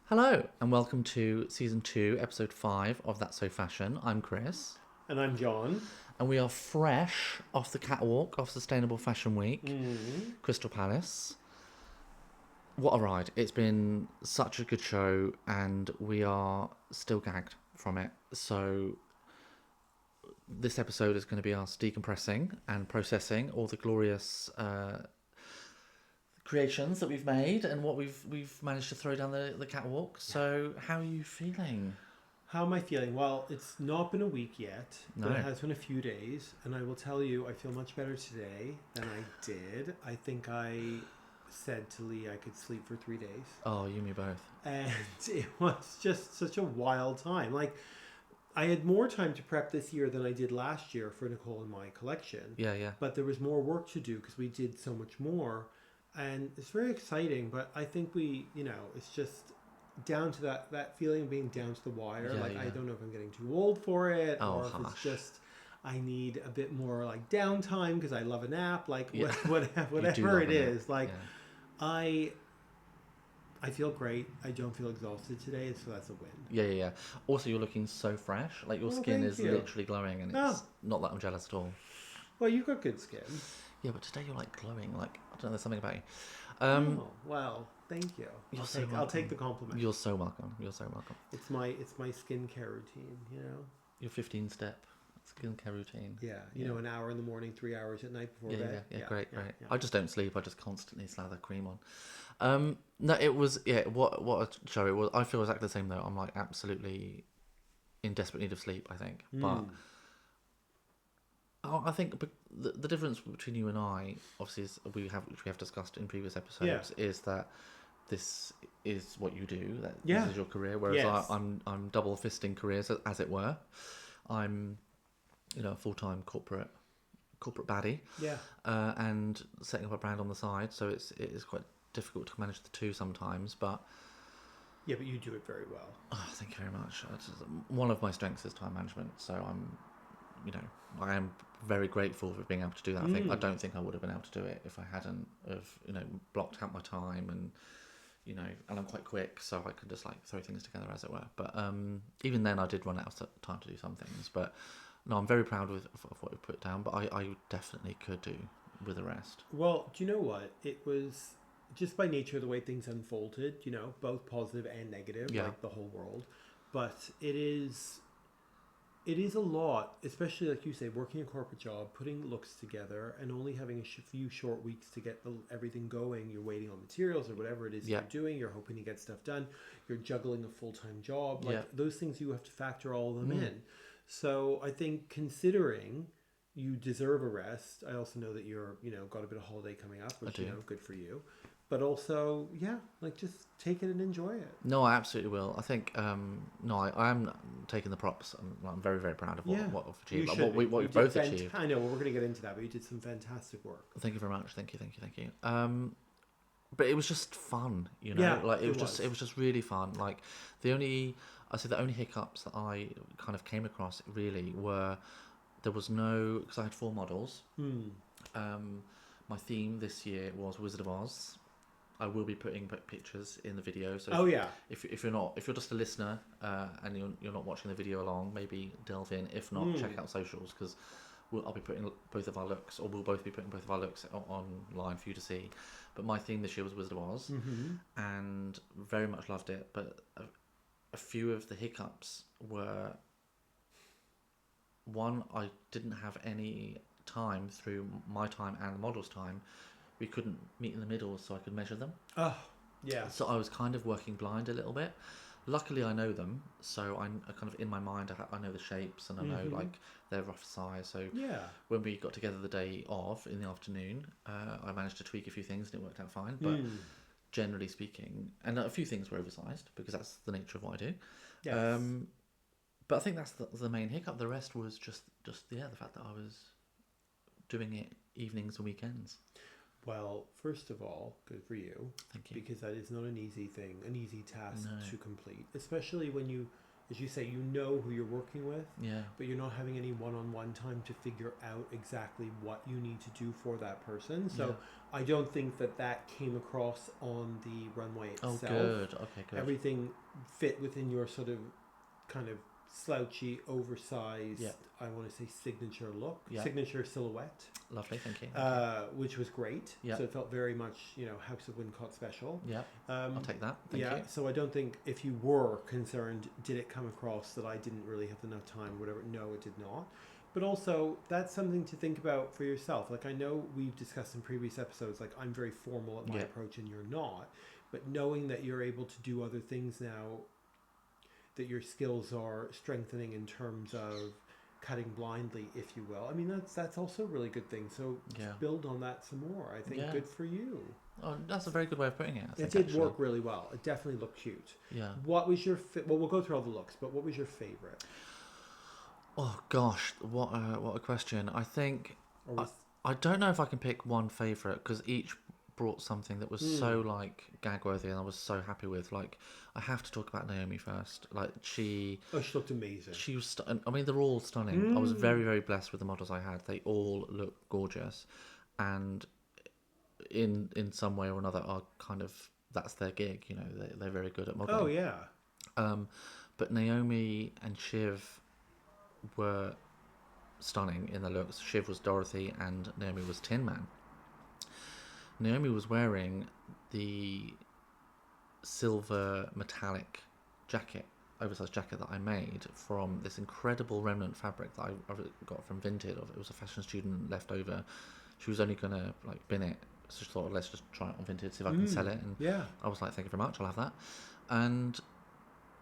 Hello, and welcome to season 2, episode 5 of That's So Fashion. I'm Chris, And I'm John. and we are fresh off the catwalk of Sustainable Fashion Week, Mm. Crystal Palace. What a ride! It's been such a good show, and we are still gagged from it. So, this episode is going to be us decompressing and processing all the glorious creations that we've made and what we've managed to throw down the catwalk. So, how are you feeling? How am I feeling? Well, it's not been a week yet, but No. it has been a few days. And I will tell you, I feel much better today than I did. I think I said to Lee I could sleep for 3 days. Oh, you and me both. And it was just such a wild time. Like, I had more time to prep this year than I did last year for Nicole and my collection. Yeah, yeah. But there was more work to do because we did so much more. And it's very exciting, but I think it's just down to that feeling of being down to the wire. Yeah, Like, yeah. I don't know if I'm getting too old for it, Oh, or if it's hush. just I need a bit more like downtime because I love a nap. Like, Yeah. whatever You do it love a nap. is. Like, Yeah. I feel great. I don't feel exhausted today, so that's a win. Yeah, yeah, yeah. Also, you're looking so fresh. Like, your Oh, skin thank is you. literally glowing, and Oh. it's not that I'm jealous at all. Well, you've got good skin. Yeah, but today you're like glowing. Like, I don't know, there's something about you. Oh, well, thank you. You're I'll so take welcome. the compliment. You're so welcome. You're so welcome. It's my skincare routine, you know. Your 15-step skincare routine. Yeah, you know, an hour in the morning, 3 hours at night before Yeah, bed. yeah, great. Yeah. I just don't sleep. I just constantly slather cream on. No, it was What a show it was. I feel exactly the same though. I'm like absolutely in desperate need of sleep. I think, but I think the difference between you and I, obviously, is which we have discussed in previous episodes, is that this is what you do. That Yeah. this is your career. Whereas Yes. I'm double fisting careers, as it were. I'm, a full-time corporate baddie, Yeah. and setting up a brand on the side. So it is quite difficult to manage the two sometimes. But Yeah, but you do it very well. thank you very much. One of my strengths is time management. So I am very grateful for being able to do that. I don't think I would have been able to do it if I hadn't have blocked out my time and and I'm quite quick, so I could just like throw things together as it were. But even then, I did run out of time to do some things. But no, I'm very proud of what we put down. But I definitely could do with the rest. Well, do you know what? It was just by nature of the way things unfolded, both positive and negative, Yeah. like the whole world. But it is a lot, especially like you say, working a corporate job, putting looks together, and only having a few short weeks to get everything going. You're waiting on materials or whatever it is Yeah. you're doing. You're hoping to get stuff done. You're juggling a full-time job. Like Yeah. those things, you have to factor all of them in. So I think considering you deserve a rest, I also know that you're, got a bit of holiday coming up, which, I do. good for you. But also, yeah, like just take it and enjoy it. No, I absolutely will. I think I am taking the props. I'm very, very proud of what we've achieved. You Like, should be. what we You did both achieved. I know, well, we're going to get into that, but you did some fantastic work. Thank you very much. Thank you. But it was just fun, Yeah, Like it it was just really fun. Like the only hiccups that I kind of came across really were there was no, because I had 4 models. My theme this year was Wizard of Oz. I will be putting pictures in the video. So if you're just a listener and you're not watching the video along, maybe delve in. If not, check out socials because I'll be putting both of our looks, or we'll both be putting both of our looks online for you to see. But my theme this year was Wizard of Oz, and very much loved it. But a few of the hiccups were, one, I didn't have any time through my time and the model's time. We couldn't meet in the middle so I could measure them. Oh, yeah. So I was kind of working blind a little bit. Luckily, I know them, so I'm kind of in my mind. I know the shapes and I know like their rough size. So when we got together the day of in the afternoon, I managed to tweak a few things and it worked out fine. But generally speaking, and a few things were oversized because that's the nature of what I do. Yes. But I think that's the main hiccup. The rest was just the fact that I was doing it evenings and weekends. Well, first of all, good for you. Thank you. Because that is not an easy thing, an easy task No. to complete, especially when you as you say, you know who you're working with, Yeah. but you're not having any one-on-one time to figure out exactly what you need to do for that person. So Yeah. I don't think that came across on the runway itself. Oh, good. Okay, good. Everything fit within your sort of kind of slouchy, oversized, Yeah. I want to say signature look, Yeah. signature silhouette. Lovely, thank you. Which was great. Yeah. So it felt very much, House of Wincott special. Yeah, I'll take that. Thank you. So I don't think, if you were concerned, did it come across that I didn't really have enough time or whatever? No, it did not. But also, that's something to think about for yourself. Like, I know we've discussed in previous episodes, like, I'm very formal at my approach and you're not. But knowing that you're able to do other things now, that your skills are strengthening in terms of cutting blindly, if you will. I mean, that's also a really good thing. So build on that some more. I think good for you. Oh, that's a very good way of putting it. I think, it did work really well. It definitely looked cute. Yeah. What was your well, we'll go through all the looks, but what was your favorite? Oh gosh, what a question. I think I don't know if I can pick one favorite because each brought something that was so like gag worthy, and I was so happy with. Like, I have to talk about Naomi first. Like, she looked amazing. She was I mean, they're all stunning. I was very, very blessed with the models I had. They all look gorgeous, and in some way or another are kind of, that's their gig, they're very good at modeling. Oh yeah. But Naomi and Shiv were stunning in their looks. Shiv was Dorothy and Naomi was Tin Man. Naomi was wearing the silver metallic jacket, oversized jacket that I made from this incredible remnant fabric that I got from Vinted. It was a fashion student left over. She was only going to like bin it, so she thought, let's just try it on Vinted, see if I can sell it. And I was like, thank you very much, I'll have that. And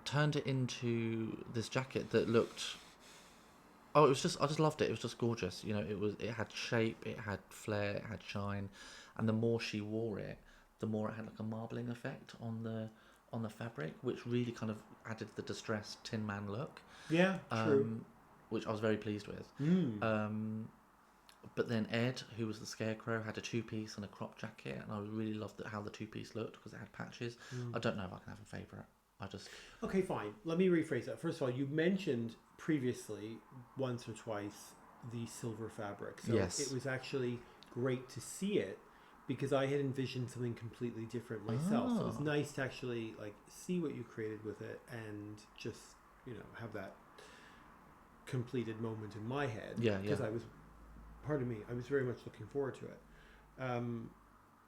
turned it into this jacket that looked... I just loved it. It was just gorgeous. It had shape, it had flair, it had shine. And the more she wore it, the more it had like a marbling effect on the fabric, which really kind of added the distressed Tin Man look. Yeah, true. Which I was very pleased with. But then Ed, who was the Scarecrow, had a two-piece and a crop jacket, and I really loved how the two-piece looked because it had patches. I don't know if I can have a favourite. Okay, fine. Let me rephrase that. First of all, you mentioned previously once or twice the silver fabric. So yes. It was actually great to see it because I had envisioned something completely different myself. So it was nice to actually like see what you created with it and just, have that completed moment in my head. Yeah, because I was very much looking forward to it.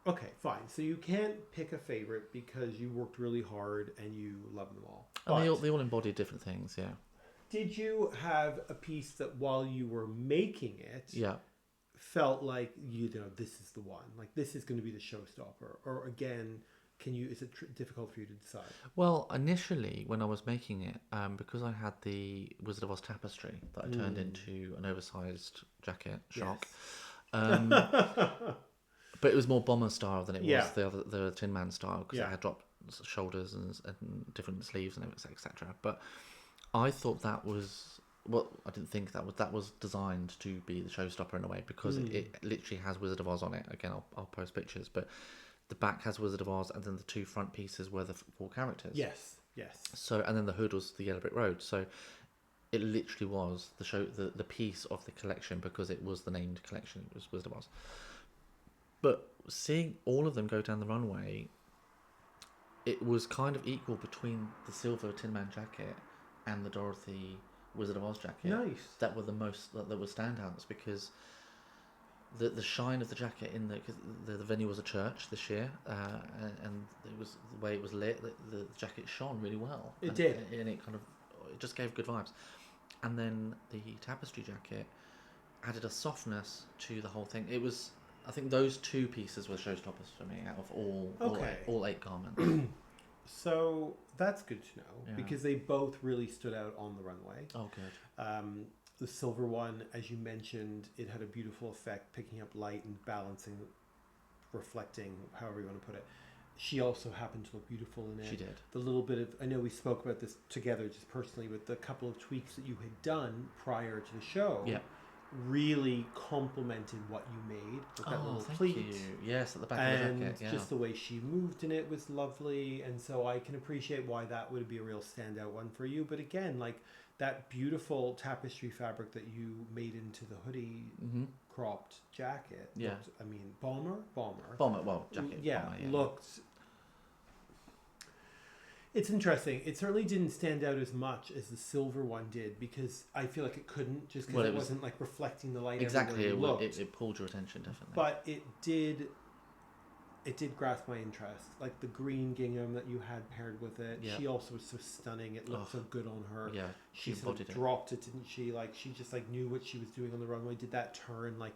Okay, fine. So you can't pick a favorite because you worked really hard and you love them all. And they all embody different things, yeah. Did you have a piece that while you were making it felt like, this is the one? Like, this is going to be the showstopper? Or again, is it difficult for you to decide? Well, initially, when I was making it, because I had the Wizard of Oz tapestry that I turned into an oversized jacket, shock. But it was more bomber style than it was the Tin Man style because it had dropped shoulders and different sleeves and etc. But I thought that was I didn't think that was designed to be the showstopper in a way because it literally has Wizard of Oz on it. Again, I'll post pictures, but the back has Wizard of Oz, and then the two front pieces were the four characters. Yes. So, and then the hood was the Yellow Brick Road. So it literally was the piece of the collection because it was the named collection. It was Wizard of Oz. But seeing all of them go down the runway, it was kind of equal between the silver Tin Man jacket and the Dorothy Wizard of Oz jacket. Nice. That were that were standouts because the shine of the jacket cause the venue was a church this year, and it was the way it was lit. The jacket shone really well. It did, and it just gave good vibes. And then the tapestry jacket added a softness to the whole thing. It was. I think those two pieces were showstoppers for me out of all 8 garments. So that's good to know because they both really stood out on the runway. Oh, good. The silver one, as you mentioned, it had a beautiful effect, picking up light and balancing, reflecting, however you want to put it. She also happened to look beautiful in it. She did. The little bit of, I know we spoke about this together just personally, with the couple of tweaks that you had done prior to the show. Yeah. really complimented what you made with that little thank pleat. you. Yes, at the back of the And jacket. Yeah. just the way she moved in it was lovely. And so I can appreciate why that would be a real standout one for you. But again, like that beautiful tapestry fabric that you made into the hoodie cropped jacket. Yeah. Looked, I mean, bomber. Well, jacket. Yeah, Bomber, yeah. looked. It's interesting. It certainly didn't stand out as much as the silver one did because I feel like it couldn't just because it wasn't like reflecting the light. Exactly, everywhere it pulled your attention definitely. But it did grasp my interest. Like the green gingham that you had paired with it. Yeah. She also was so stunning. It looked so good on her. Yeah, she sort of dropped it, didn't she? Like she just like knew what she was doing on the runway. Did that turn? Like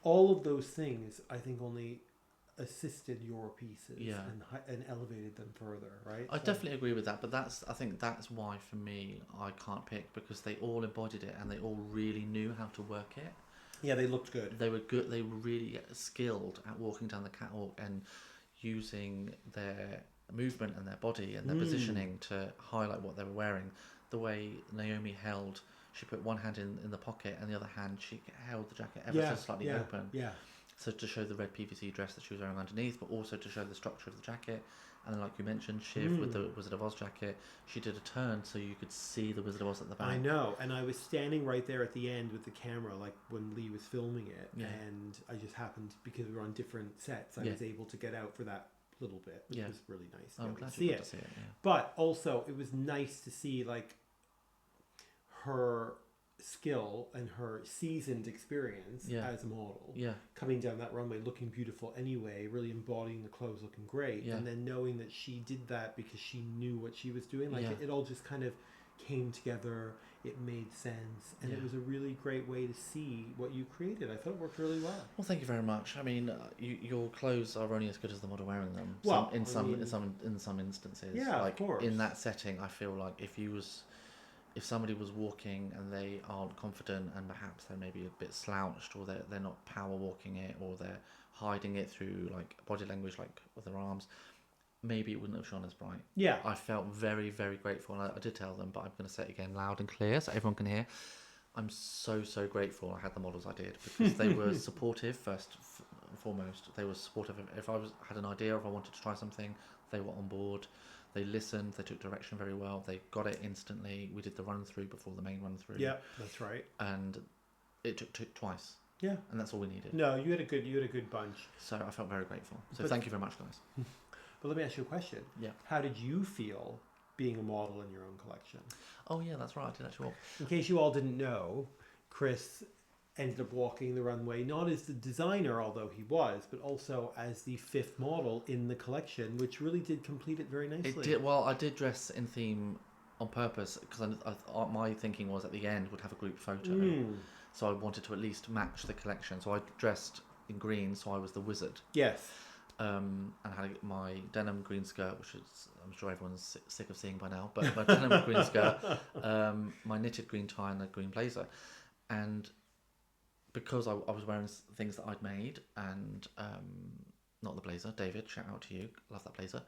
all of those things, I think only assisted your pieces and elevated them further, right? I definitely agree with that, but I think that's why for me I can't pick because they all embodied it and they all really knew how to work it. Yeah, they looked good. They were good. They were really skilled at walking down the catwalk and using their movement and their body and their positioning to highlight what they were wearing. The way Naomi held, she put one hand in the pocket and the other hand she held the jacket ever so slightly open. Yeah. So to show the red PVC dress that she was wearing underneath, but also to show the structure of the jacket. And then, like you mentioned, Shiv with the Wizard of Oz jacket, she did a turn so you could see the Wizard of Oz at the back. I know, and I was standing right there at the end with the camera, like when Lee was filming it, and I just happened, because we were on different sets, I was able to get out for that little bit, which was really nice I'm glad to see it. But also, it was nice to see, like, her skill and her seasoned experience as a model coming down that runway looking beautiful anyway, really embodying the clothes, looking great, and then knowing that she did that because she knew what she was doing, like it all just kind of came together, it made sense, and it was a really great way to see what you created. I thought it worked really well. Well, thank you very much. I mean, your clothes are only as good as the model wearing them. Well, in some instances, of course. In that setting, I feel like if somebody was walking and they aren't confident and perhaps they're maybe a bit slouched or they're not power walking it or they're hiding it through like body language, like with their arms, maybe it wouldn't have shone as bright. Yeah. I felt very, very grateful. And I did tell them, but I'm going to say it again loud and clear so everyone can hear. I'm so, so grateful I had the models I did because they were supportive first and foremost. They were supportive. If I had an idea, if I wanted to try something, they were on board. They listened, they took direction very well, they got it instantly. We did the run through before the main run through. Yeah, that's right. And it took twice. Yeah. And that's all we needed. No, you had a good bunch. So I felt very grateful. So thank you very much, guys. But let me ask you a question. Yeah. How did you feel being a model in your own collection? Oh yeah, that's right. I did actually walk. In case you all didn't know, Chris ended up walking the runway not as the designer, although he was, but also as the fifth model in the collection, which really did complete it very nicely. It did. Well, I did dress in theme on purpose because my thinking was at the end would have a group photo, so I wanted to at least match the collection. So I dressed in green, so I was the wizard. Yes. And I had my denim green skirt, which is I'm sure everyone's sick of seeing by now, but my denim green skirt, my knitted green tie, and a green blazer, and because I was wearing things that I'd made, and not the blazer, David, shout out to you, love that blazer.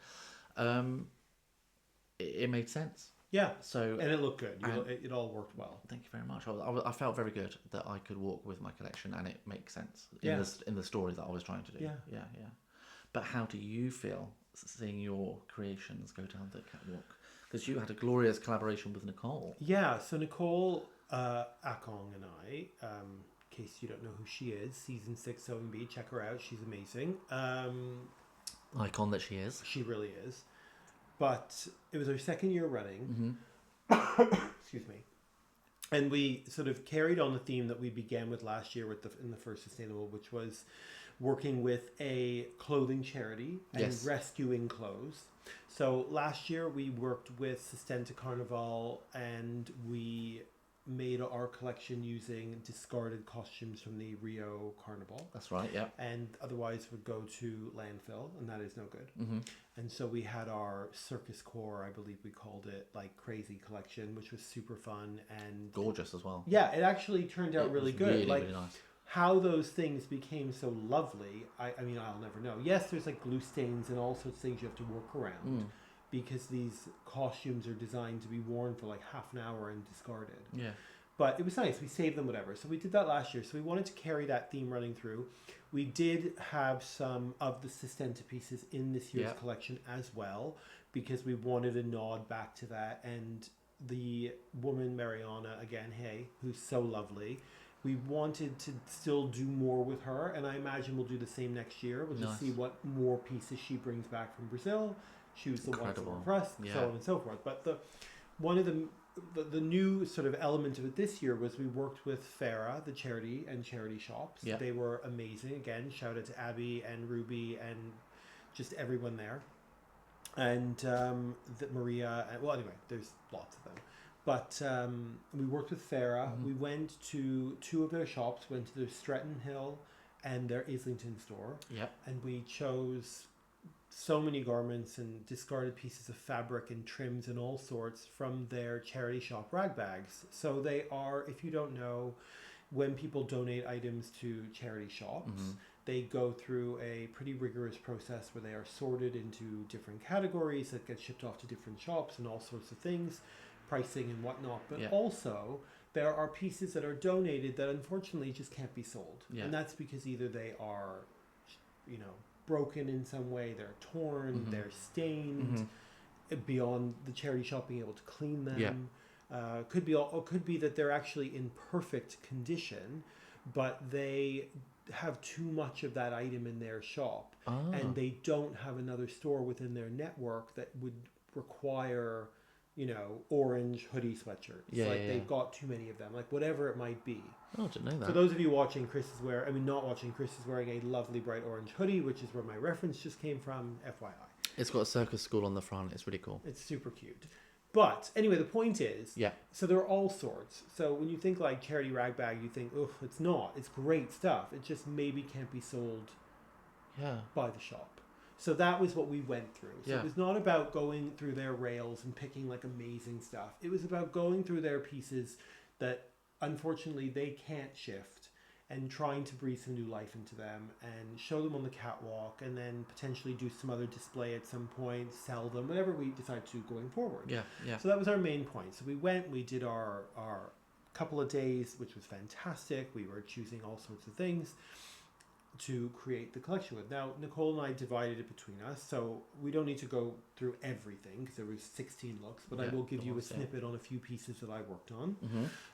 It made sense. Yeah. So and it looked good. It all worked well. Thank you very much. I felt very good that I could walk with my collection, and it makes sense in the story that I was trying to do. Yeah. But how do you feel seeing your creations go down the catwalk? Because you had a glorious collaboration with Nicole. Yeah. So Nicole Akong and I. In case you don't know who she is, season 6 Sewing Bee, check her out. She's amazing. Icon that she is. She really is. But it was our second year running. Excuse me. And we sort of carried on the theme that we began with last year in the first sustainable, which was working with a clothing charity and rescuing clothes. So last year we worked with Sustenta Carnival and we made our collection using discarded costumes from the Rio Carnival. That's right, yeah. And otherwise would go to landfill, and that is no good. And so we had our Circus Core, I believe we called it, like crazy collection, which was super fun and gorgeous as well. Yeah, it actually turned out really good. Really, like really nice. How those things became so lovely, I mean, I'll never know. Yes, there's like glue stains and all sorts of things you have to work around. Because these costumes are designed to be worn for like half an hour and discarded. Yeah. But it was nice. We saved them, whatever. So we did that last year. So we wanted to carry that theme running through. We did have some of the Sistenta pieces in this year's collection as well, because we wanted a nod back to that. And the woman, Mariana, again, hey, who's so lovely, we wanted to still do more with her. And I imagine we'll do the same next year. We'll just see what more pieces she brings back from Brazil. She was the one for us, so on and so forth. But one of the new sort of element of it this year was we worked with Farah, the charity and charity shops. Yeah. They were amazing. Again, shout out to Abby and Ruby and just everyone there. And Maria, well, anyway, there's lots of them. But we worked with Farah. We went to 2 of their shops, went to their Stretton Hill and their Islington store. Yep. And we chose so many garments and discarded pieces of fabric and trims and all sorts from their charity shop rag bags. So they are, if you don't know, when people donate items to charity shops, they go through a pretty rigorous process where they are sorted into different categories that get shipped off to different shops and all sorts of things, pricing and whatnot. But also there are pieces that are donated that unfortunately just can't be sold. And that's because either they are, you know, broken in some way, they're torn, they're stained, beyond the charity shop being able to clean them. Could be that they're actually in perfect condition, but they have too much of that item in their shop, and they don't have another store within their network that would require, you know, orange hoodie sweatshirts. They've got too many of them, like whatever it might be. Oh, I didn't know that. For those of you watching, not watching, Chris is wearing a lovely bright orange hoodie, which is where my reference just came from, FYI. It's got a circus school on the front. It's really cool. It's super cute. But anyway, the point is, so there are all sorts. So when you think like charity rag bag, you think, oh, it's not. It's great stuff. It just maybe can't be sold by the shop. So that was what we went through. So it was not about going through their rails and picking like amazing stuff. It was about going through their pieces that unfortunately they can't shift and trying to breathe some new life into them and show them on the catwalk and then potentially do some other display at some point, sell them, whatever we decide to going forward. So that was our main point. So we went, we did our couple of days, which was fantastic. We were choosing all sorts of things to create the collection with. Now, Nicole and I divided it between us, so we don't need to go through everything because there was 16 looks, but I will give you a snippet on a few pieces that I worked on.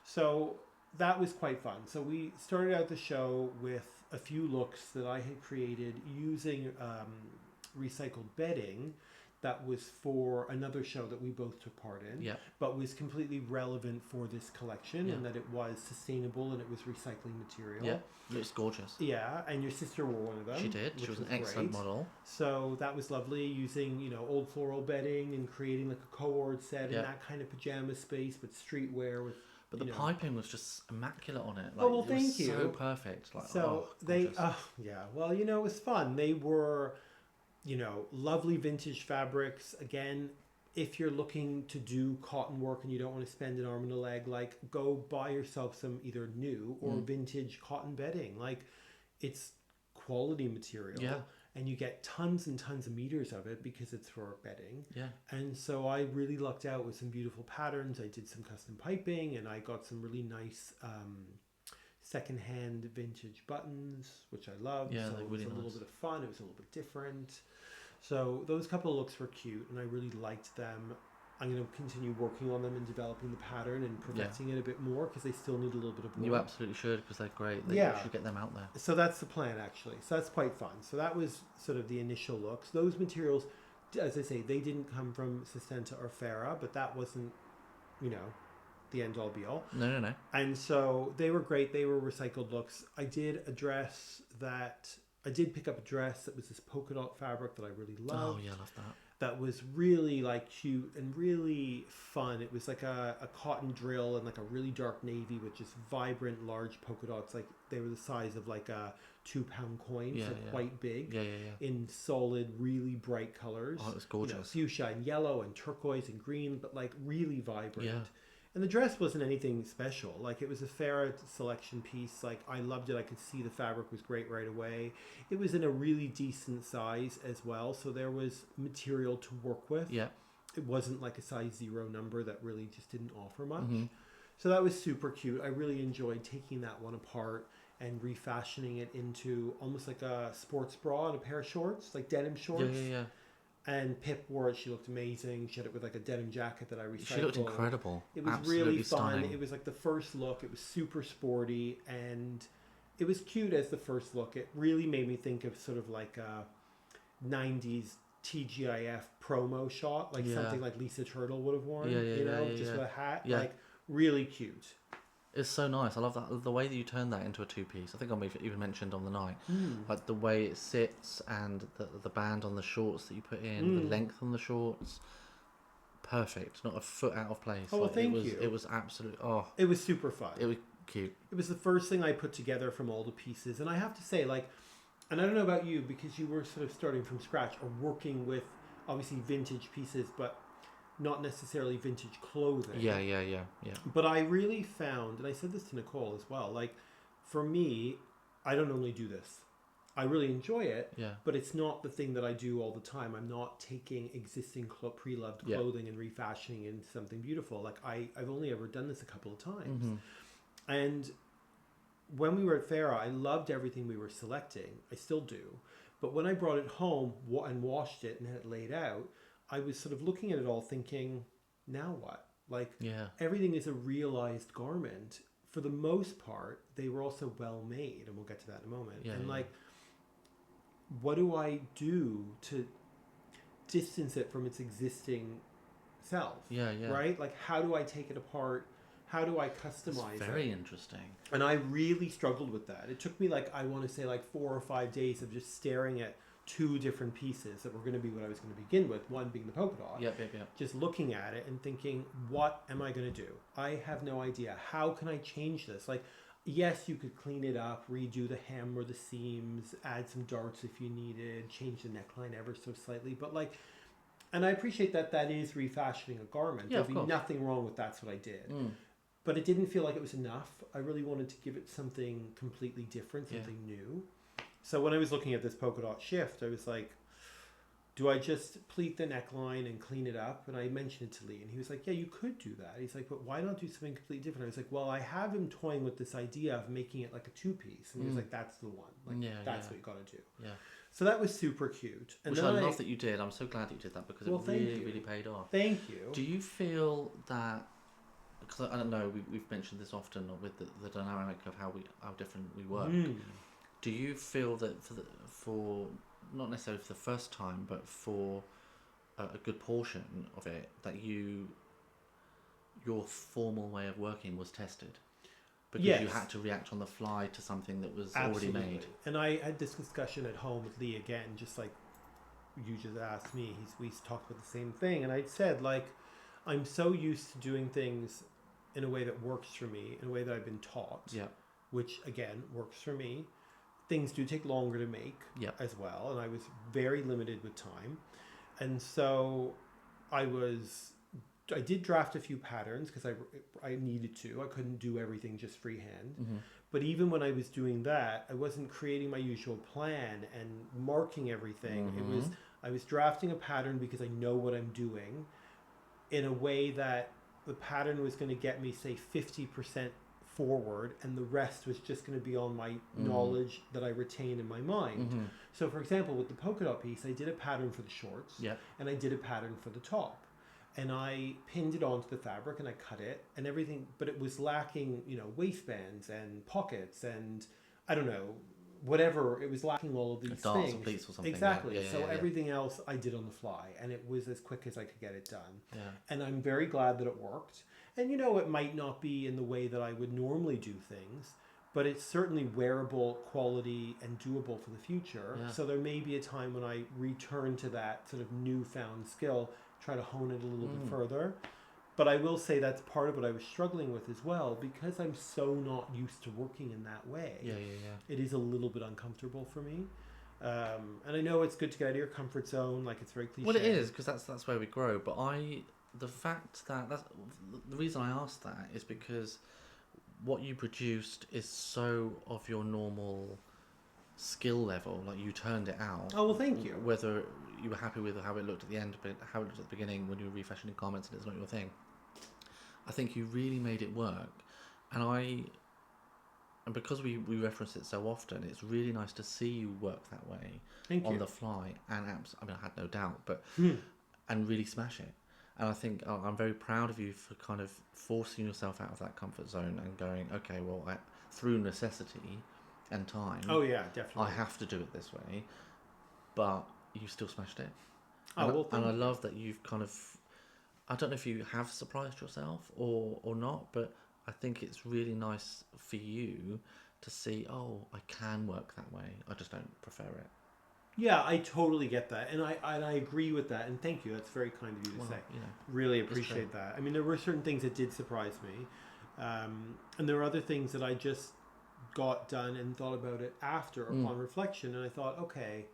So that was quite fun. So we started out the show with a few looks that I had created using recycled bedding that was for another show that we both took part in, but was completely relevant for this collection and that it was sustainable and it was recycling material. Yeah, it's gorgeous. Yeah, and your sister wore one of them. She did. She was an excellent model. So that was lovely, using, you know, old floral bedding and creating like a cohort set in that kind of pajama space, but streetwear with. But the piping was just immaculate on it. Like, well, thank you. So perfect. Like, so well, you know, it was fun. They were, you know, lovely vintage fabrics. Again, if you're looking to do cotton work and you don't want to spend an arm and a leg, like go buy yourself some either new or vintage cotton bedding. Like it's quality material. And you get tons and tons of meters of it because it's for bedding. And so I really lucked out with some beautiful patterns. I did some custom piping and I got some really nice secondhand vintage buttons, which I loved. So it was a little bit of fun. It was a little bit different. So those couple of looks were cute and I really liked them. I'm going to continue working on them and developing the pattern and perfecting it a bit more because they still need a little bit of work. You absolutely should because they're great. You should get them out there. So that's the plan actually. So that's quite fun. So that was sort of the initial looks. Those materials, as I say, they didn't come from Sistenta or Farah, but that wasn't, you know, the end all be all. No. And so they were great. They were recycled looks. I did pick up a dress that was this polka dot fabric that I really loved. Oh yeah, I love that. That was really like cute and really fun. It was like a cotton drill and like a really dark navy with just vibrant large polka dots. Like they were the size of like a 2-pound coin, so quite big. In solid, really bright colors. Oh, it was gorgeous. You know, fuchsia and yellow and turquoise and green, but like really vibrant. And the dress wasn't anything special. Like it was a Farah selection piece. Like I loved it. I could see the fabric was great right away. It was in a really decent size as well. So there was material to work with. It wasn't like a size 0 number that really just didn't offer much. So that was super cute. I really enjoyed taking that one apart and refashioning it into almost like a sports bra and a pair of shorts, like denim shorts. Yeah. And Pip wore it. She looked amazing. She had it with like a denim jacket that I recycled. She looked incredible. It was Absolutely really fun. stunning. It was like the first look. It was super sporty and it was cute as the first look. It really made me think of sort of like a 90s TGIF promo shot, like something like Lisa Turtle would have worn, just with a hat. Yeah. Like really cute. It's so nice. I love that, the way that you turn that into a two-piece. I think I may have even mentioned on the night, like the way it sits and the band on the shorts that you put in, the length on the shorts, perfect. Not a foot out of place. Oh, well, thank you. It was absolutely. It was super fun. It was cute. It was the first thing I put together from all the pieces, and I have to say, like, and I don't know about you because you were sort of starting from scratch or working with obviously vintage pieces, but not necessarily vintage clothing. Yeah. But I really found, and I said this to Nicole as well, like for me, I don't normally do this. I really enjoy it, but it's not the thing that I do all the time. I'm not taking existing pre-loved clothing and refashioning into something beautiful. Like I've only ever done this a couple of times. And when we were at Farah, I loved everything we were selecting. I still do. But when I brought it home and washed it and had it laid out, I was sort of looking at it all thinking, now what? Like, everything is a realized garment. For the most part, they were also well made, and we'll get to that in a moment. Like, what do I do to distance it from its existing self? Right? Like, how do I take it apart? How do I customize it? Very interesting. And I really struggled with that. It took me I want to say 4 or 5 days of just staring at 2 different pieces that were going to be what I was going to begin with. One being the polka dot. Just looking at it and thinking, what am I going to do? I have no idea. How can I change this? Like, yes, you could clean it up, redo the hem or the seams, add some darts if you needed, change the neckline ever so slightly. But and I appreciate that is refashioning a garment. There'd be nothing wrong with that's what I did. But it didn't feel like it was enough. I really wanted to give it something completely different, something new. So when I was looking at this polka dot shift, I was like, do I just pleat the neckline and clean it up? And I mentioned it to Lee, and he was like, yeah, you could do that. He's like, but why not do something completely different? I was like, well, I have him toying with this idea of making it like a 2-piece. And he was like, that's the one. That's what you got to do. So that was super cute. And which I love that you did. I'm so glad that you did that because it really paid off. Thank you. Do you feel that, because I don't know, we've mentioned this often with the dynamic of how different we work. Do you feel that for not necessarily for the first time, but for a good portion of it, that your formal way of working was tested? Because you had to react on the fly to something that was already made. And I had this discussion at home with Lee again, just like you just asked me. We talked about the same thing. And I said, I'm so used to doing things in a way that works for me, in a way that I've been taught, which again works for me. Things do take longer to make as well, and I was very limited with time, and so I did draft a few patterns because I needed to. I couldn't do everything just freehand. But even when I was doing that, I wasn't creating my usual plan and marking everything. I was drafting a pattern because I know what I'm doing in a way that the pattern was going to get me, say, 50% forward, and the rest was just going to be on my knowledge that I retain in my mind. So, for example, with the polka dot piece, I did a pattern for the shorts, and I did a pattern for the top, and I pinned it onto the fabric, and I cut it, and everything, but it was lacking, waistbands and pockets, and I don't know, whatever, it was lacking all of these things. Pleats or something. Exactly. So everything else I did on the fly, and it was as quick as I could get it done. And I'm very glad that it worked. And it might not be in the way that I would normally do things, but it's certainly wearable, quality, and doable for the future. So there may be a time when I return to that sort of newfound skill, try to hone it a little bit further. But I will say that's part of what I was struggling with as well, because I'm so not used to working in that way. It is a little bit uncomfortable for me. And I know it's good to get out of your comfort zone, it's very cliche. Well, it is, because that's where we grow. But the fact that's the reason I asked that is because what you produced is so of your normal skill level. You turned it out. Oh, well, thank you. Whether you were happy with how it looked at the end, but how it looked at the beginning when you were refashioning garments and it's not your thing. I think you really made it work, and because we reference it so often, it's really nice to see you work that way Thank on you. the fly, and I mean, I had no doubt, but Hmm. and really smash it. And I think I'm very proud of you for kind of forcing yourself out of that comfort zone and going, okay, well, through necessity and time, Oh yeah, definitely. I have to do it this way, but you still smashed it. Oh And, well, and thank I you. love that you've kind of, I don't know if you have surprised yourself or not, but I think it's really nice for you to see, oh, I can work that way. I just don't prefer it. Yeah, I totally get that, and I agree with that, and thank you. That's very kind of you to Well, say. you know, Really it's appreciate true. that. I mean, there were certain things that did surprise me, and there were other things that I just got done and thought about it after upon reflection, and I thought, okay,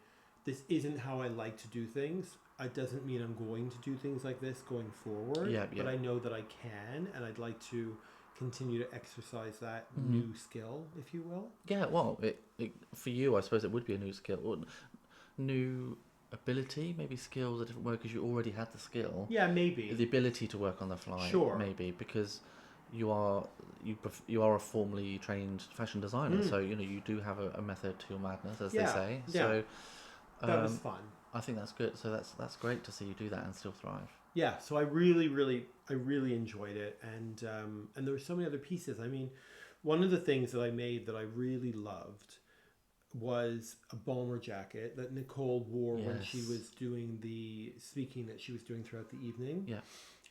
this isn't how I like to do things. It doesn't mean I'm going to do things like this going forward, Yeah, but yeah. I know that I can, and I'd like to continue to exercise that Mm-hmm. new skill, if you will. Yeah, well, for you, I suppose it would be a new skill, or new ability, maybe skills, a different word, because you already had the skill, Yeah, maybe. the ability to work on the fly, Sure. maybe because you are a formally trained fashion designer, so you know you do have a method to your madness, as they Yeah, say. yeah. So That was fun. I think that's good. So that's great to see you do that and still thrive. Yeah, so I really enjoyed it, and there were so many other pieces. I mean, one of the things that I made that I really loved was a bomber jacket that Nicole wore when she Yes. was doing the speaking that she was doing throughout the evening. Yeah.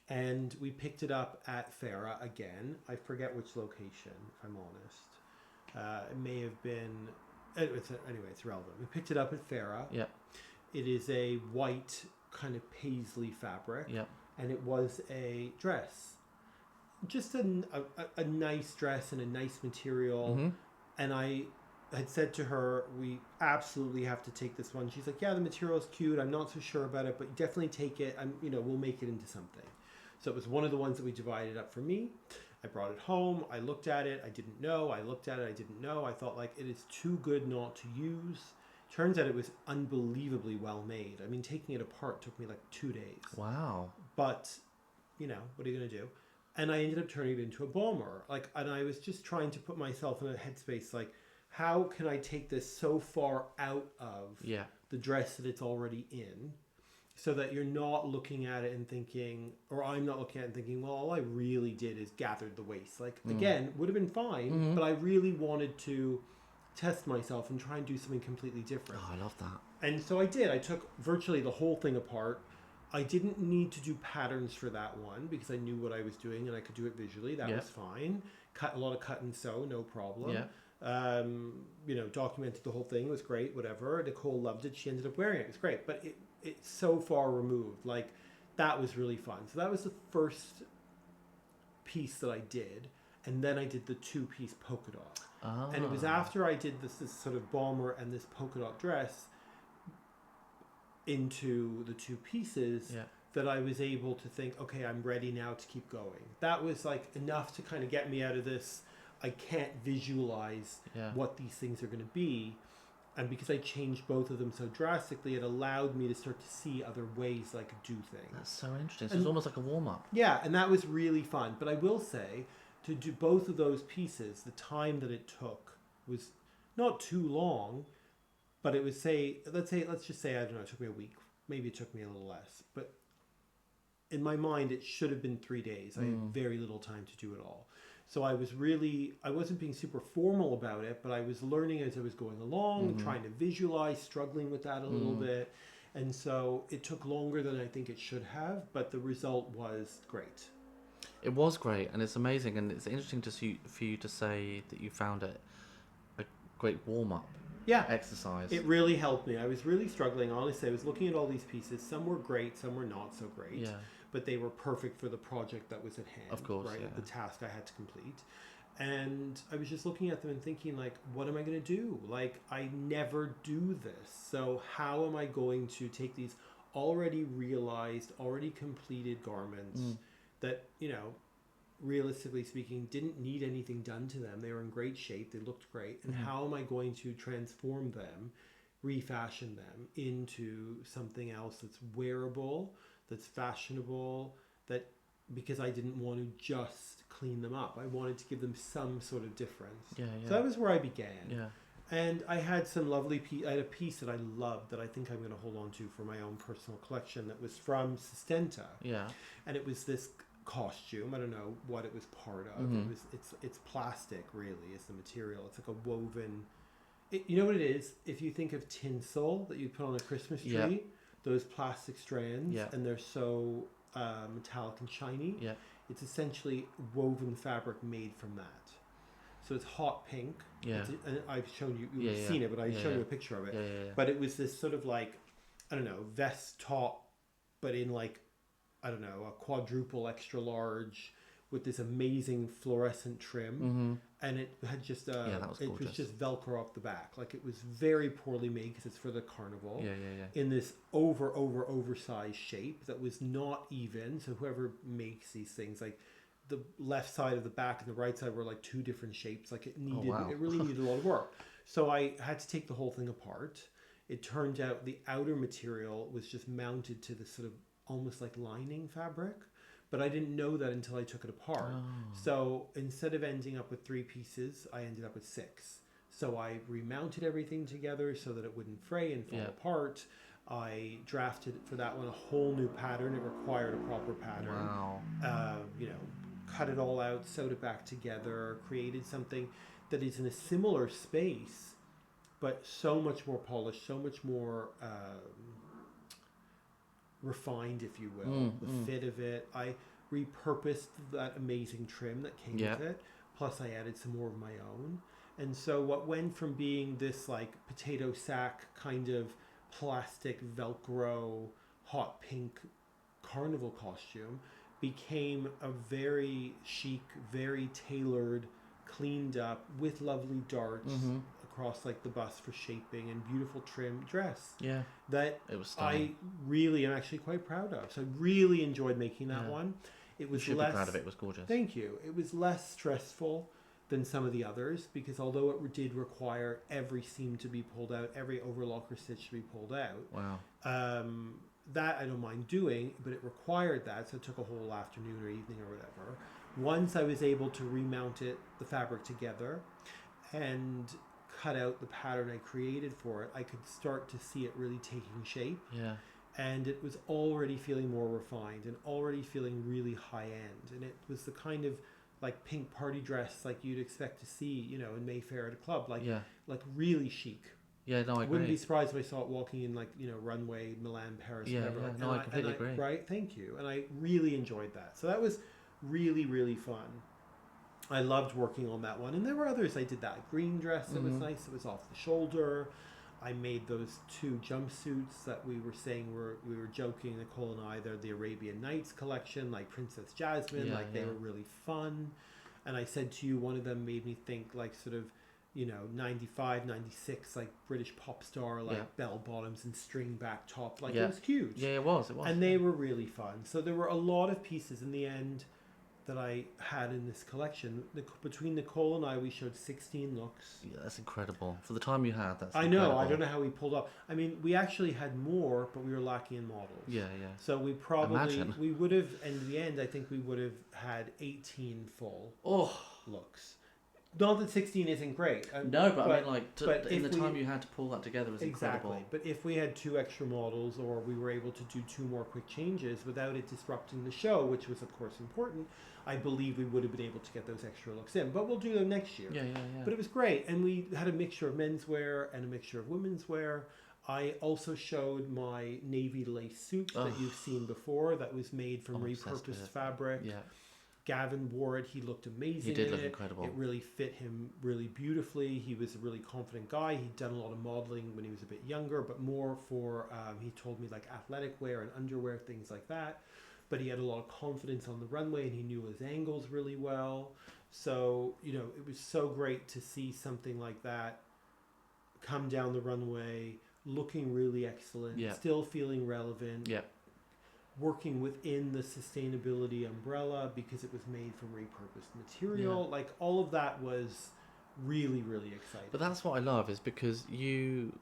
And we picked it up at Farah again. I forget which location, if I'm honest. It may have been. Anyway, it's relevant. We picked it up at Farah. Yeah. It is a white kind of paisley fabric. Yeah. And it was a dress. Just a nice dress and a nice material. Mm-hmm. And I had said to her, we absolutely have to take this one. She's like, yeah, the material's cute. I'm not so sure about it, but definitely take it. We'll make it into something. So it was one of the ones that we divided up for me. I brought it home. I looked at it. I didn't know. I looked at it. I didn't know. I thought, like, it is too good not to use. Turns out it was unbelievably well made. I mean, taking it apart took me like 2 days. Wow. But, what are you going to do? And I ended up turning it into a bomber. And I was just trying to put myself in a headspace, like, how can I take this so far out of the dress that it's already in, so that you're not looking at it and thinking, or I'm not looking at it and thinking, well, all I really did is gathered the waist. Like, again, would have been fine, but I really wanted to test myself and try and do something completely different. Oh, I love that. And so I did. I took virtually the whole thing apart. I didn't need to do patterns for that one because I knew what I was doing and I could do it visually. That was fine. Cut a lot of cut and sew, no problem. Yeah. Documented the whole thing, was great, whatever. Nicole loved it. She ended up wearing it. It was great. But it's so far removed. Like, that was really fun. So that was the first piece that I did. And then I did the 2-piece polka dot. Ah. And it was after I did this sort of bomber and this polka dot dress into the 2 pieces that I was able to think, okay, I'm ready now to keep going. That was like enough to kind of get me out of this, I can't visualize what these things are going to be. And because I changed both of them so drastically, it allowed me to start to see other ways that I could do things. That's so interesting. So it's almost like a warm-up. Yeah, and that was really fun. But I will say, to do both of those pieces, the time that it took was not too long, but it was let's just say, I don't know, it took me a week. Maybe it took me a little less. But in my mind, it should have been 3 days. I had very little time to do it all. So I wasn't being super formal about it, but I was learning as I was going along, trying to visualize, struggling with that a little bit. And so it took longer than I think it should have, but the result was great. It was great, and it's amazing, and it's interesting for you to say that you found it a great warm-up exercise. It really helped me. I was really struggling, honestly. I was looking at all these pieces. Some were great, some were not so great. Yeah. But they were perfect for the project that was at hand. Of course, right? yeah. The task I had to complete. And I was just looking at them and thinking, like, what am I going to do? Like, I never do this. So how am I going to take these already realized, already completed garments that, realistically speaking, didn't need anything done to them. They were in great shape. They looked great. And how am I going to transform them, refashion them into something else that's wearable, that's fashionable, that because I didn't want to just clean them up. I wanted to give them some sort of difference. Yeah, yeah. So that was where I began. Yeah. And I had some lovely I had a piece that I loved that I think I'm going to hold on to for my own personal collection that was from Sustenta. Yeah. And it was this costume. I don't know what it was part of. Mm-hmm. It's plastic, really, is the material. It's like a woven. You know what it is? If you think of tinsel that you put on a Christmas tree, Yeah. those plastic strands, Yeah. and they're so metallic and shiny. Yeah. It's essentially woven fabric made from that. So it's hot pink. Yeah. And I've shown you, you've seen it, but I've shown you a picture of it. Yeah, yeah, yeah. But it was this sort of like, I don't know, vest top, but in like, I don't know, a quadruple extra large with this amazing fluorescent trim. Mm-hmm. And it had just, that was it was gorgeous. just Velcro up the back. Like it was very poorly made because it's for the carnival. Yeah, yeah, yeah. In this oversized shape that was not even. So whoever makes these things, like, the left side of the back and the right side were like two different shapes. Like it needed, it really needed a lot of work. So I had to take the whole thing apart. It turned out the outer material was just mounted to this sort of almost like lining fabric, but I didn't know that until I took it apart. Oh. So instead of ending up with 3 pieces, I ended up with 6. So I remounted everything together so that it wouldn't fray and fall apart. I drafted for that one a whole new pattern. It required a proper pattern. Wow. You know, cut it all out, sewed it back together, created something that is in a similar space, but so much more polished, so much more refined, if you will. The fit of it. I repurposed that amazing trim that came with it. Plus I added some more of my own. And so what went from being this like potato sack kind of plastic Velcro hot pink carnival costume became a very chic, very tailored, cleaned up with lovely darts across like the bust for shaping and beautiful trim dress. Yeah, that it was stunning. I really am actually quite proud of. So I really enjoyed making that one. It was you should be proud of it. It was gorgeous. Thank you. It was less stressful than some of the others because although it did require every seam to be pulled out, every overlock or stitch to be pulled out. Wow. That I don't mind doing, but it required that, so it took a whole afternoon or evening or whatever. Once I was able to remount the fabric together, and cut out the pattern I created for it, I could start to see it really taking shape. Yeah. And it was already feeling more refined and already feeling really high end. And it was the kind of like pink party dress like you'd expect to see, you know, in Mayfair at a club, like really chic. Yeah, no, I agree. Wouldn't be surprised if I saw it walking in like, you know, runway, Milan, Paris, whatever. Yeah, no, I completely agree. Right, thank you. And I really enjoyed that. So that was really, really fun. I loved working on that one. And there were others I did that. Green dress that was nice. It was off the shoulder. I made those 2 jumpsuits that we were saying we were joking, Nicole and I, they're the Arabian Nights collection, like Princess Jasmine, they were really fun. And I said to you, one of them made me think like sort of, you know, 95, 96, like British pop star, like bell bottoms and string back top. Like it was huge. Yeah, it was. And they were really fun. So there were a lot of pieces in the end that I had in this collection. Between Nicole and I, we showed 16 looks. Yeah, that's incredible. For the time you had, that's I incredible. know. I don't know how we pulled off. I mean, we actually had more, but we were lacking in models. Yeah, yeah. So we probably, we would have, in the end, I think we would have had 18 full looks. Not that 16 isn't great. No, but I mean, like, in the time you had to pull that together was incredible. Exactly. But if we had 2 extra models, or we were able to do 2 more quick changes without it disrupting the show, which was, of course, important, I believe we would have been able to get those extra looks in. But we'll do them next year. Yeah. But it was great. And we had a mixture of menswear and a mixture of women's wear. I also showed my navy lace suit that you've seen before that was made from repurposed fabric. Yeah. Gavin wore it. He looked amazing. He did look incredible. It really fit him really beautifully. He was a really confident guy. He'd done a lot of modeling when he was a bit younger, but more for, he told me, like athletic wear and underwear, things like that. But he had a lot of confidence on the runway and he knew his angles really well. So, you know, it was so great to see something like that come down the runway, looking really excellent, still feeling relevant. Yeah. Working within the sustainability umbrella because it was made from repurposed material. Like all of that was really, really exciting. But that's what I love is because you've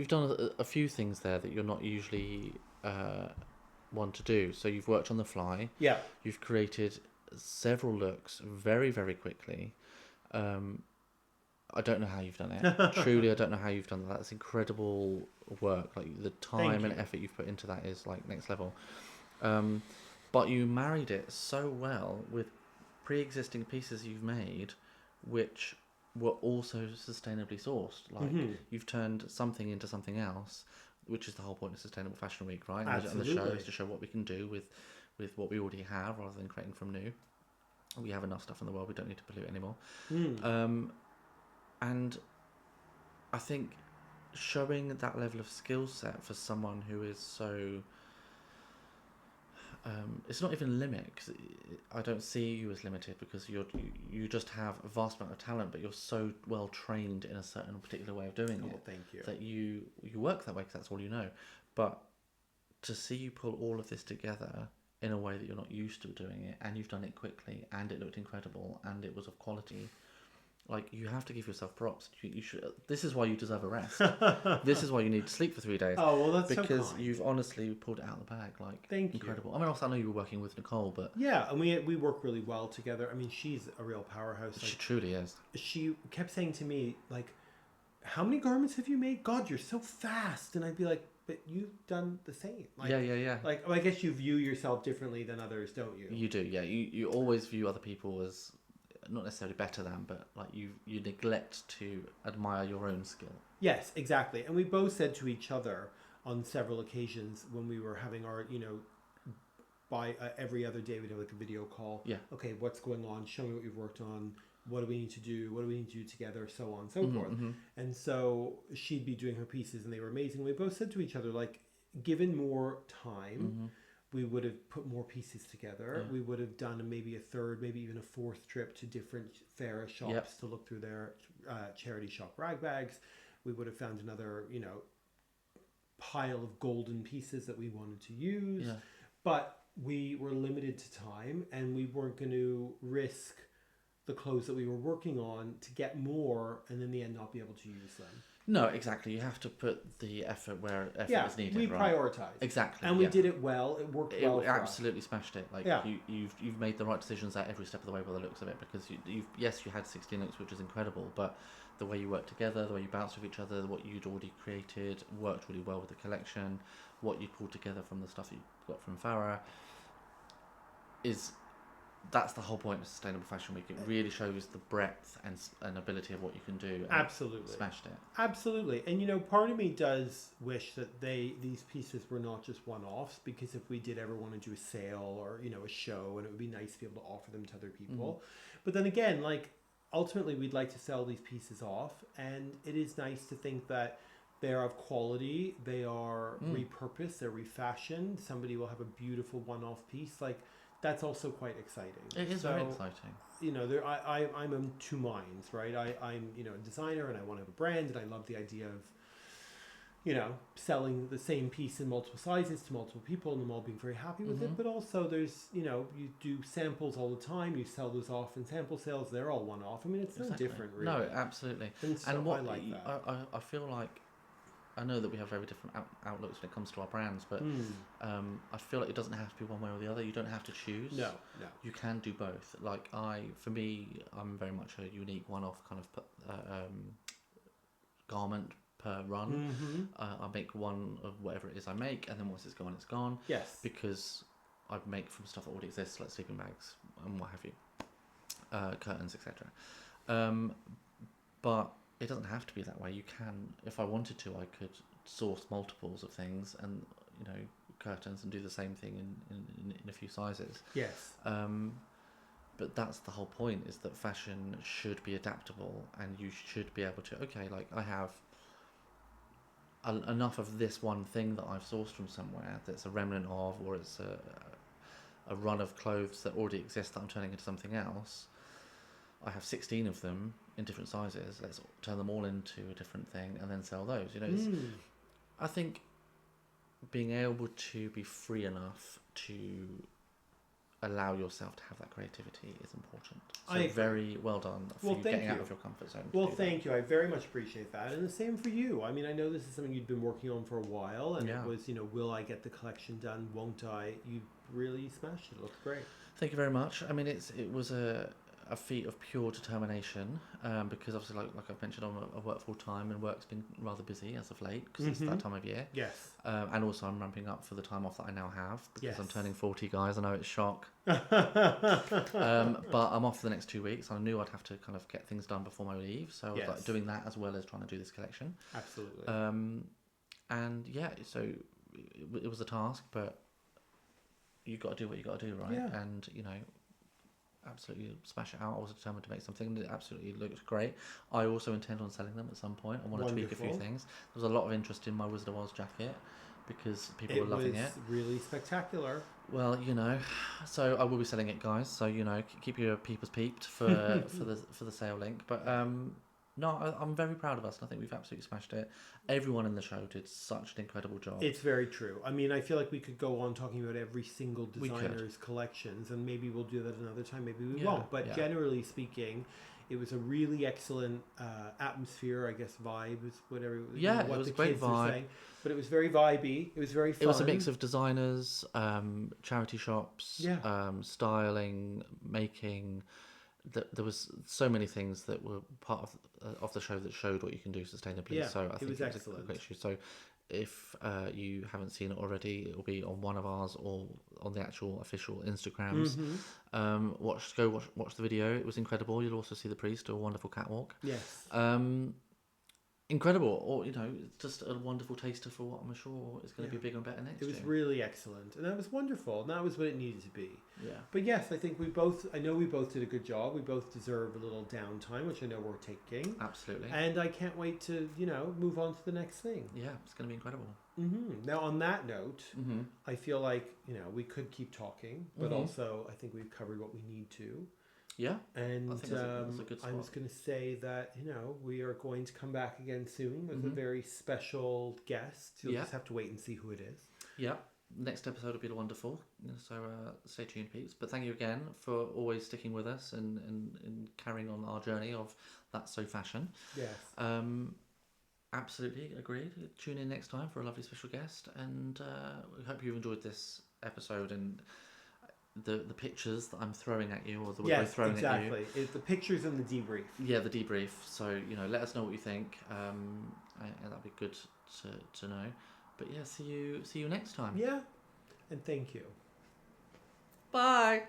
done a few things there that you're not usually one to do. So you've worked on the fly. Yeah. You've created several looks very, very quickly. I don't know how you've done it. Truly, I don't know how you've done that. That's incredible work. Like the time and effort you've put into that is like next level. But you married it so well with pre-existing pieces you've made, which were also sustainably sourced. Like you've turned something into something else, which is the whole point of Sustainable Fashion Week, right? Absolutely. And the show is to show what we can do with what we already have, rather than creating from new. We have enough stuff in the world. We don't need to pollute anymore. And I think showing that level of skill set for someone who is so... it's not even a limit, because I don't see you as limited, because you just have a vast amount of talent, but you're so well trained in a certain particular way of doing it. Thank you. That you work that way because that's all you know. But to see you pull all of this together in a way that you're not used to doing it, and you've done it quickly, and it looked incredible, and it was of quality... Like, you have to give yourself props. You should. This is why you deserve a rest. This is why you need to sleep for 3 days. Oh, well, that's because so kind. you've honestly pulled it out of the bag. Like, thank incredible. you. I mean, also, I know you were working with Nicole, but yeah, and we work really well together. I mean, she's a real powerhouse. She truly is. She kept saying to me, like, "How many garments have you made? God, you're so fast." And I'd be like, "But you've done the same." Like, yeah. Like, well, I guess you view yourself differently than others, don't you? You do, yeah. You always view other people as not necessarily better than, but like you neglect to admire your own skill. Yes, exactly. And we both said to each other on several occasions when we were having our, by every other day we'd have like a video call. Yeah. Okay, what's going on? Show me what you've worked on. What do we need to do? What do we need to do together? So on and so forth. And so she'd be doing her pieces and they were amazing. We both said to each other, like, given more time, we would have put more pieces together. Yeah. We would have done maybe a third, maybe even a fourth trip to different Farah shops to look through their charity shop rag bags. We would have found another, pile of golden pieces that we wanted to use. Yeah. But we were limited to time, and we weren't going to risk the clothes that we were working on to get more and in the end not be able to use them. No, exactly. You have to put the effort where effort is needed. We right? Prioritized. Exactly. And we did it well. It worked well. It absolutely smashed it. Like you've made the right decisions at every step of the way by the looks of it, because you had 16 looks, which is incredible, but the way you worked together, the way you bounced with each other, what you'd already created worked really well with the collection. What you pulled together from the stuff that you got from Farah that's the whole point of Sustainable Fashion Week. It really shows the breadth and ability of what you can do. Absolutely. Smashed it. Absolutely. And, part of me does wish that these pieces were not just one-offs, because if we did ever want to do a sale or, a show, and it would be nice to be able to offer them to other people. But then again, like, ultimately we'd like to sell these pieces off, and it is nice to think that they're of quality, they are repurposed, they're refashioned, somebody will have a beautiful one-off piece. Like, that's also quite exciting. It is very exciting. I'm in two minds, right? I'm a designer, and I want to have a brand, and I love the idea of, selling the same piece in multiple sizes to multiple people and them all being very happy with it. But also there's, you do samples all the time, you sell those off in sample sales, they're all one-off. I mean, it's no different, really. No, absolutely. And so I like that. I feel like, I know that we have very different outlooks when it comes to our brands, but I feel like it doesn't have to be one way or the other. You don't have to choose. No. You can do both. Like for me, I'm very much a unique one-off kind of garment per run. I make one of whatever it is I make, and then once it's gone, it's gone. Yes. Because I make from stuff that already exists, like sleeping bags and what have you, curtains, etc. But it doesn't have to be that way. You can, if I wanted to, I could source multiples of things and, curtains, and do the same thing in a few sizes. Yes. But that's the whole point, is that fashion should be adaptable, and you should be able to, like, I have enough of this one thing that I've sourced from somewhere that's a remnant of, or it's a run of clothes that already exist that I'm turning into something else. I have 16 of them in different sizes. Let's turn them all into a different thing and then sell those. I think being able to be free enough to allow yourself to have that creativity is important. So I agree. very well done for you getting out of your comfort zone. Well, thank you. I very much appreciate that. And the same for you. I mean, I know this is something you've been working on for a while, and it was, will I get the collection done? Won't I? You really smashed it. It looks great. Thank you very much. I mean, it was a feat of pure determination, because obviously, like I've mentioned, I work full time and work's been rather busy as of late because it's that time of year. Yes. And also I'm ramping up for the time off that I now have because I'm turning 40, guys. I know it's shock. But I'm off for the next 2 weeks. I knew I'd have to kind of get things done before my leave, so I was like doing that as well as trying to do this collection. Absolutely. And yeah, so it was a task, but you got to do what you got to do, right? Yeah. And absolutely smash it out. I was determined to make something, and it absolutely looked great. I also intend on selling them at some point. I want to tweak a few things. There was a lot of interest in my Wizard of Oz jacket because people were loving it. It was really spectacular. Well, so I will be selling it, guys. So keep your peepers peeped for the sale link. But no, I'm very proud of us, and I think we've absolutely smashed it. Everyone in the show did such an incredible job. It's very true. I mean, I feel like we could go on talking about every single designer's collections, and maybe we'll do that another time, maybe we won't. But generally speaking, it was a really excellent atmosphere, I guess, vibe, is whatever. Yeah, it was a great vibe. But it was very vibey. It was very fun. It was a mix of designers, charity shops, styling, making. There was so many things that were part of the show that showed what you can do sustainably. Yeah, so I think it was excellent. a great show. So if you haven't seen it already, it will be on one of ours or on the actual official Instagrams. Watch the video. It was incredible. You'll also see the priest do a wonderful catwalk. Yes. Incredible, or just a wonderful taster for what I'm sure is going to be bigger and better next year. It was really excellent, and that was wonderful, and that was what it needed to be. Yeah. But yes, I think I know we both did a good job. We both deserve a little downtime, which I know we're taking. Absolutely. And I can't wait to move on to the next thing. Yeah, it's going to be incredible. Now, on that note, I feel like we could keep talking, but also I think we've covered what we need to. Yeah, and I think that's a good spot. I was going to say that we are going to come back again soon with a very special guest. You'll just have to wait and see who it is. Yeah, next episode will be wonderful. So stay tuned, peeps. But thank you again for always sticking with us and carrying on our journey of That's So Fashion. Yes. Absolutely agreed. Tune in next time for a lovely special guest, and we hope you've enjoyed this episode and the pictures that I'm throwing at you, or that we're both throwing at you. Exactly. It's the pictures and the debrief. Yeah, the debrief. So let us know what you think, and that'd be good to know. But yeah, see you next time. Yeah, and thank you. Bye.